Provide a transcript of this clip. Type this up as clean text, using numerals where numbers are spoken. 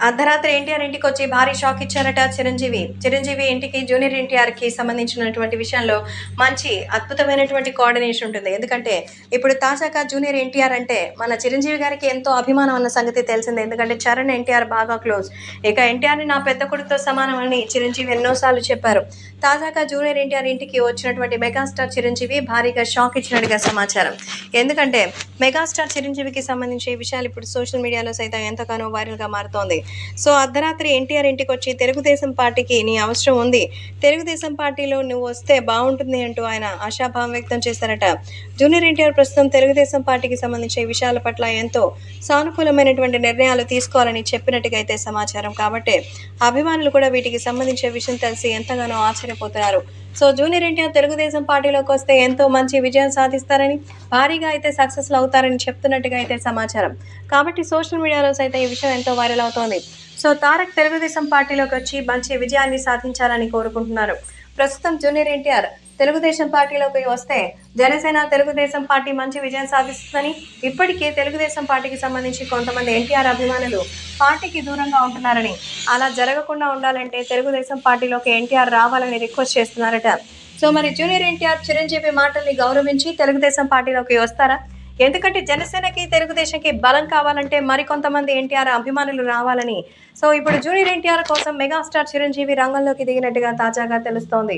అర్ధరాత్రి ఎన్టీఆర్ ఇంటికొచ్చి భారీ షాక్ ఇచ్చారట చిరంజీవి. చిరంజీవి ఇంటికి జూనియర్ ఎన్టీఆర్‌కి సంబంధించినటువంటి విషయంలో మంచి అద్భుతమైనటువంటి కోఆర్డినేషన్ ఉంటుంది. ఎందుకంటే ఇప్పుడు తాజాగా జూనియర్ ఎన్టీఆర్ అంటే మన చిరంజీవి గారికి ఎంతో అభిమానం అన్న సంగతి తెలిసిందే. ఎందుకంటే చరణ్, ఎన్టీఆర్ బాగా క్లోజ్. ఇక ఎన్టీఆర్‌ని నా పెద్ద కొడుకుతో సమానం అని చిరంజీవి ఎన్నో సార్లు చెప్పారు. తాజాగా జూనియర్ ఎన్టీఆర్ ఇంటికి వచ్చినటువంటి మెగాస్టార్ చిరంజీవి భారీగా షాక్ ఇచ్చినట్టుగా సమాచారం. ఎందుకంటే మెగాస్టార్ చిరంజీవికి సంబంధించి ఈ విషయాలు ఇప్పుడు సోషల్ మీడియాలో సైతం ఎంతగానో వైరల్‌గా మారుతోంది. సో అర్ధరాత్రి ఎన్టీఆర్ ఇంటికి వచ్చి తెలుగుదేశం పార్టీకి నీ అవసరం ఉంది, తెలుగుదేశం పార్టీలో నువ్వు వస్తే బాగుంటుంది అంటూ ఆయన ఆశాభావం వ్యక్తం చేశారట. జూనియర్ ఎన్టీఆర్ ప్రస్తుతం తెలుగుదేశం పార్టీకి సంబంధించిన విషయాల పట్ల ఎంతో సానుకూలమైనటువంటి నిర్ణయాలు తీసుకోవాలని చెప్పినట్టుగా అయితే సమాచారం. కాబట్టి అభిమానులు కూడా వీటికి సంబంధించిన విషయం తెలిసి ఎంతగానో ఆశ్చర్యపోతున్నారు. సో జూనియర్ ఎన్టీఆర్ తెలుగుదేశం పార్టీలోకి వస్తే ఎంతో మంచి విజయం సాధిస్తారని, భారీగా అయితే సక్సెస్లు అవుతారని చెప్తున్నట్టుగా అయితే సమాచారం. కాబట్టి సోషల్ మీడియాలో సైతం ఈ విషయం ఎంతో వైరల్ అవుతోంది. సో తారక్ తెలుగుదేశం పార్టీలోకి వచ్చి మంచి విజయాన్ని సాధించాలని కోరుకుంటున్నారు. ప్రస్తుతం జూనియర్ ఎన్టీఆర్ తెలుగుదేశం పార్టీలోకి వస్తే జనసేన తెలుగుదేశం పార్టీ మంచి విజయం సాధిస్తుందని, ఇప్పటికే తెలుగుదేశం పార్టీకి సంబంధించి కొంతమంది ఎన్టీఆర్ అభిమానులు పార్టీకి దూరంగా ఉంటున్నారని, అలా జరగకుండా ఉండాలంటే తెలుగుదేశం పార్టీలోకి ఎన్టీఆర్ రావాలని రిక్వెస్ట్ చేస్తున్నారట. సో మరి జూనియర్ ఎన్టీఆర్ చిరంజీవి మాటల్ని గౌరవించి తెలుగుదేశం పార్టీలోకి వస్తారా? ఎందుకంటే జనసేనకి తెలుగుదేశంకి బలం కావాలంటే మరికొంతమంది ఎన్టీఆర్ అభిమానులు రావాలని. సో ఇప్పుడు జూనియర్ ఎన్టీఆర్ కోసం మెగాస్టార్ చిరంజీవి రంగంలోకి దిగినట్టుగా తాజాగా తెలుస్తోంది.